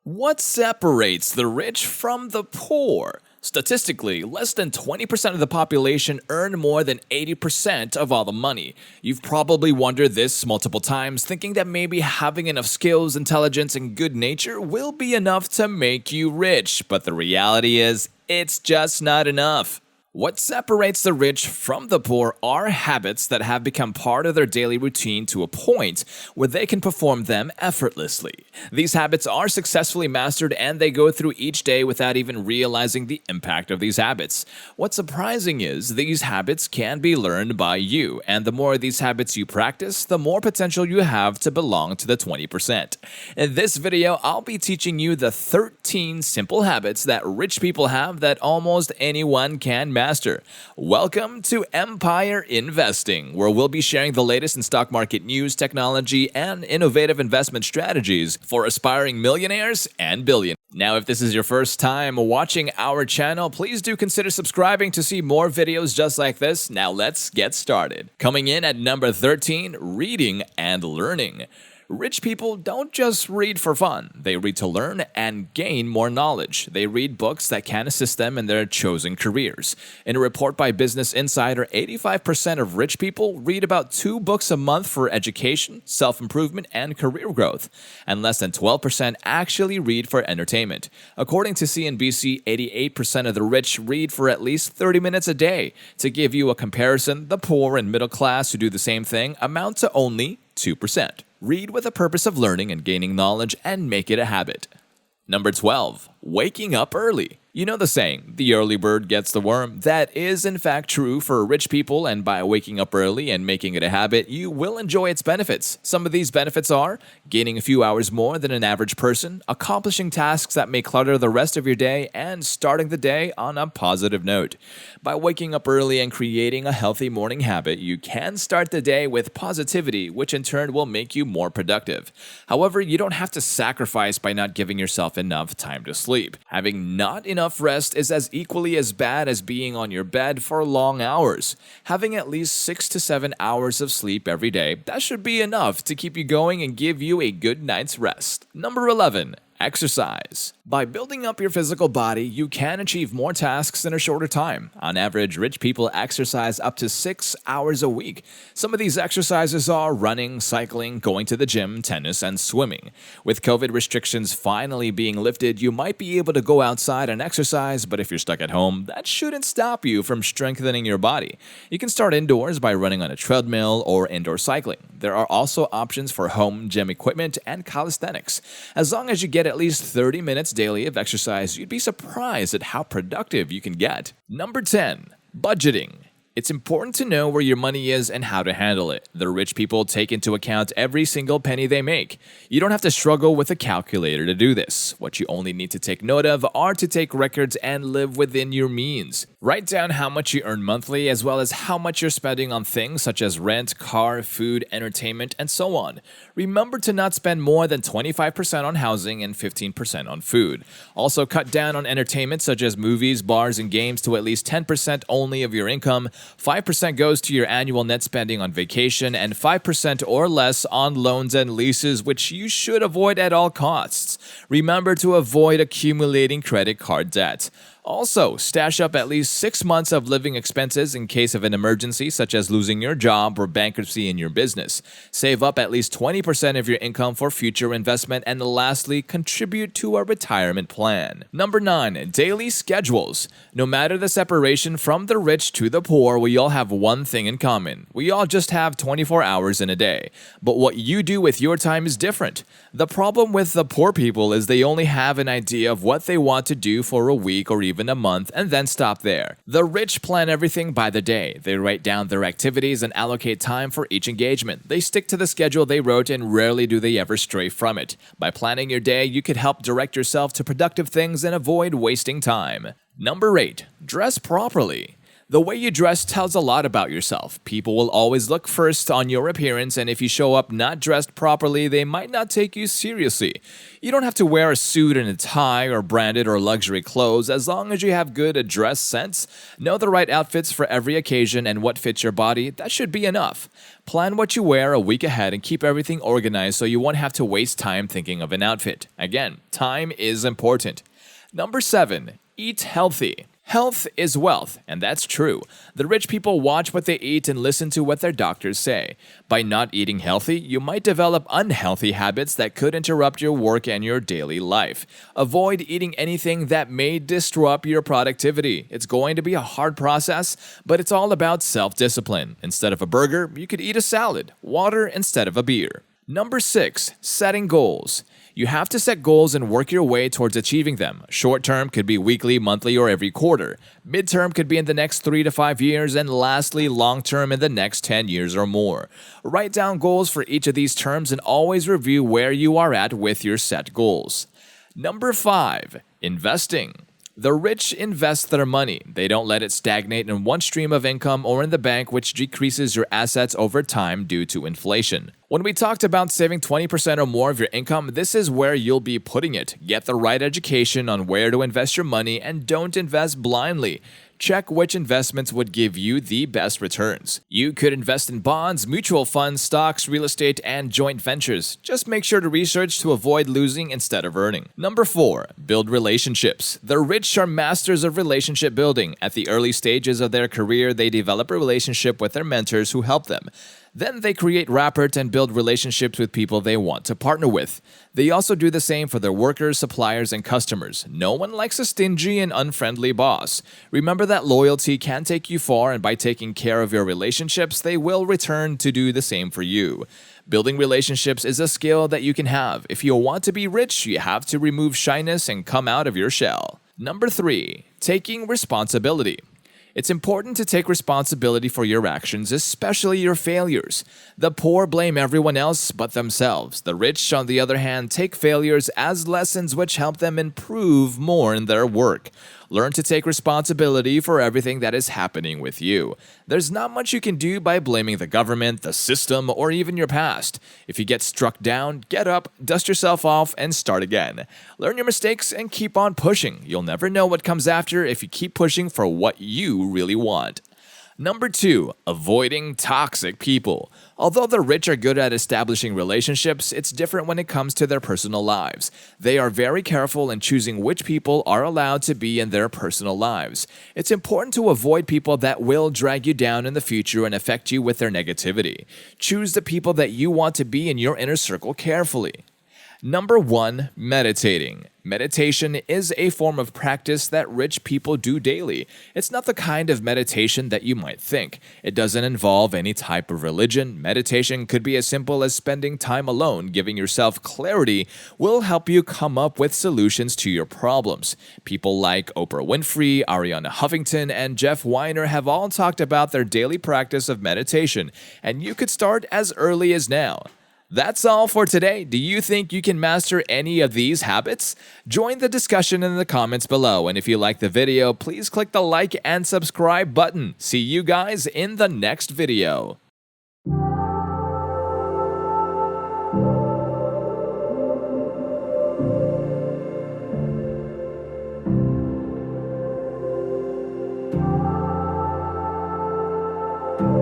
What separates the rich from the poor? Statistically, less than 20% of the population earn more than 80% of all the money. You've probably wondered this multiple times, thinking that maybe having enough skills, intelligence, and good nature will be enough to make you rich. But the reality is, it's just not enough. What separates the rich from the poor are habits that have become part of their daily routine to a point where they can perform them effortlessly. These habits are successfully mastered and they go through each day without even realizing the impact of these habits. What's surprising is these habits can be learned by you, and the more of these habits you practice, the more potential you have to belong to the 20%. In this video, I'll be teaching you the 13 simple habits that rich people have that almost anyone can master. Welcome to Empire Investing, where we'll be sharing the latest in stock market news, technology, and innovative investment strategies for aspiring millionaires and billionaires. Now, if this is your first time watching our channel, please do consider subscribing to see more videos just like this. Now, let's get started. Coming in at number 13, reading and learning. Rich people don't just read for fun. They read to learn and gain more knowledge. They read books that can assist them in their chosen careers. In a report by Business Insider, 85% of rich people read about 2 books a month for education, self-improvement, and career growth. And less than 12% actually read for entertainment. According to CNBC, 88% of the rich read for at least 30 minutes a day. To give you a comparison, the poor and middle class who do the same thing amount to only 2%. Read with the purpose of learning and gaining knowledge and make it a habit. Number 12. Waking up early. You know the saying, the early bird gets the worm. That is in fact true for rich people, and by waking up early and making it a habit, you will enjoy its benefits. Some of these benefits are gaining a few hours more than an average person, accomplishing tasks that may clutter the rest of your day, and starting the day on a positive note. By waking up early and creating a healthy morning habit, you can start the day with positivity, which in turn will make you more productive. However, you don't have to sacrifice by not giving yourself enough time to sleep. Having not enough rest is as equally as bad as being on your bed for long hours. Having at least 6 to 7 hours of sleep every day, that should be enough to keep you going and give you a good night's rest. Number 11. Exercise. By building up your physical body, you can achieve more tasks in a shorter time. On average, rich people exercise up to 6 hours a week. Some of these exercises are running, cycling, going to the gym, tennis, and swimming. With COVID restrictions finally being lifted, you might be able to go outside and exercise, but if you're stuck at home, that shouldn't stop you from strengthening your body. You can start indoors by running on a treadmill or indoor cycling. There are also options for home gym equipment and calisthenics. As long as you get at least 30 minutes daily of exercise, you'd be surprised at how productive you can get. Number 10. Budgeting. It's important to know where your money is and how to handle it. The rich people take into account every single penny they make. You don't have to struggle with a calculator to do this. What you only need to take note of are to take records and live within your means. Write down how much you earn monthly as well as how much you're spending on things such as rent, car, food, entertainment, and so on. Remember to not spend more than 25% on housing and 15% on food. Also cut down on entertainment such as movies, bars, and games to at least 10% only of your income. 5% goes to your annual net spending on vacation, and 5% or less on loans and leases, which you should avoid at all costs. Remember to avoid accumulating credit card debt. Also, stash up at least 6 months of living expenses in case of an emergency such as losing your job or bankruptcy in your business. Save up at least 20% of your income for future investment, and lastly, contribute to a retirement plan. Number 9. Daily schedules. No matter the separation from the rich to the poor, we all have one thing in common. We all just have 24 hours in a day. But what you do with your time is different. The problem with the poor people is they only have an idea of what they want to do for a week or even a month and then stop there. The rich plan everything by the day. They write down their activities and allocate time for each engagement. They stick to the schedule they wrote and rarely do they ever stray from it. By planning your day, you could help direct yourself to productive things and avoid wasting time. Number 8. Dress properly. The way you dress tells a lot about yourself. People will always look first on your appearance, and if you show up not dressed properly, they might not take you seriously. You don't have to wear a suit and a tie or branded or luxury clothes as long as you have good dress sense. Know the right outfits for every occasion and what fits your body. That should be enough. Plan what you wear a week ahead and keep everything organized so you won't have to waste time thinking of an outfit. Again, time is important. Number 7. Eat healthy. Health is wealth, and that's true. The rich people watch what they eat and listen to what their doctors say. By not eating healthy, you might develop unhealthy habits that could interrupt your work and your daily life. Avoid eating anything that may disrupt your productivity. It's going to be a hard process, but it's all about self-discipline. Instead of a burger, you could eat a salad, water instead of a beer. Number 6. Setting goals. You have to set goals and work your way towards achieving them. Short term could be weekly, monthly, or every quarter. Mid-term could be in the next 3 to 5 years, and lastly, long-term in the next 10 years or more. Write down goals for each of these terms and always review where you are at with your set goals. Number 5. Investing. The rich invest their money. They don't let it stagnate in one stream of income or in the bank, which decreases your assets over time due to inflation. When we talked about saving 20% or more of your income, this is where you'll be putting it. Get the right education on where to invest your money and don't invest blindly. Check which investments would give you the best returns. You could invest in bonds, mutual funds, stocks, real estate, and joint ventures. Just make sure to research to avoid losing instead of earning. Number 4. Build relationships. The rich are masters of relationship building. At the early stages of their career, they develop a relationship with their mentors who help them. Then they create rapport and build relationships with people they want to partner with. They also do the same for their workers, suppliers, and customers. No one likes a stingy and unfriendly boss. Remember that loyalty can take you far, and by taking care of your relationships, they will return to do the same for you. Building relationships is a skill that you can have. If you want to be rich, you have to remove shyness and come out of your shell. Number 3. Taking responsibility. It's important to take responsibility for your actions, especially your failures. The poor blame everyone else but themselves. The rich, on the other hand, take failures as lessons which help them improve more in their work. Learn to take responsibility for everything that is happening with you. There's not much you can do by blaming the government, the system, or even your past. If you get struck down, get up, dust yourself off, and start again. Learn your mistakes and keep on pushing. You'll never know what comes after if you keep pushing for what you really want. Number 2. Avoiding toxic people. Although the rich are good at establishing relationships, it's different when it comes to their personal lives. They are very careful in choosing which people are allowed to be in their personal lives. It's important to avoid people that will drag you down in the future and affect you with their negativity. Choose the people that you want to be in your inner circle carefully. Number 1. Meditating. Meditation is a form of practice that rich people do daily. It's not the kind of meditation that you might think. It doesn't involve any type of religion. Meditation could be as simple as spending time alone. Giving yourself clarity will help you come up with solutions to your problems. People like Oprah Winfrey, Ariana Huffington, and Jeff Weiner have all talked about their daily practice of meditation, and you could start as early as now. That's all for today. Do you think you can master any of these habits? Join the discussion in the comments below, and if you like the video, please click the like and subscribe button. See you guys in the next video.